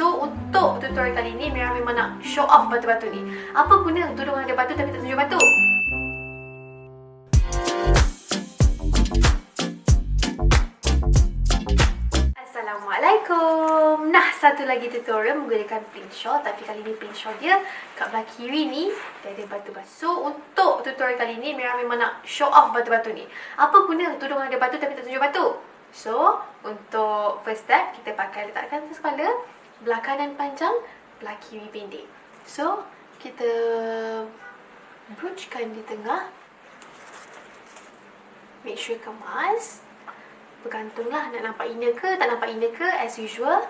So untuk tutorial kali ni Mira memang nak show off batu-batu ni. Apa guna tudung ada batu tapi tak tunjuk batu? Assalamualaikum. Nah, satu lagi tutorial menggunakan plain shawl, tapi kali ni plain shawl dia kat belah kiri ni dia ada batu-batu. So untuk tutorial kali ni Mira memang nak show off batu-batu ni. Apa guna tudung ada batu tapi tak tunjuk batu? So untuk first step kita pakai letakkan atas kepala, belah kanan panjang, belah kiri pendek. So kita broochkan di tengah. Make sure kemas. Bergantunglah nak nampak inner ke tak nampak inner ke, as usual.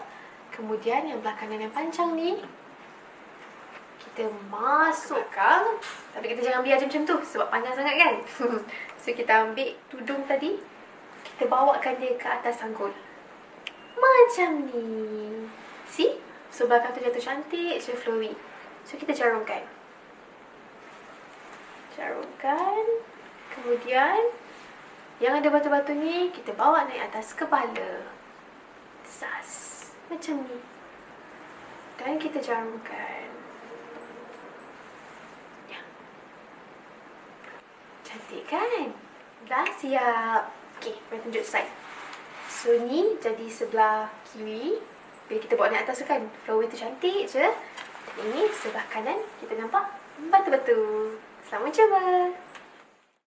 Kemudian yang belah kanan yang panjang ni kita masukkan, tapi kita jangan biar macam tu sebab panjang sangat kan. So kita ambil tudung tadi, kita bawakan dia ke atas sanggul macam ni. See? So belakang tu jatuh cantik, so flowy. So kita jarumkan. Kemudian yang ada batu-batu ni kita bawa naik atas kepala. Sas. Macam ni. Dan kita jarumkan. Ya. Cantik kan? Dah siap. Okay, kita tunjuk side. So ni jadi sebelah kiri. Bila kita bawa naik atas tu kan, flowy tu cantik je. Dan ini sebelah kanan kita nampak batu-batu. Selamat mencuba.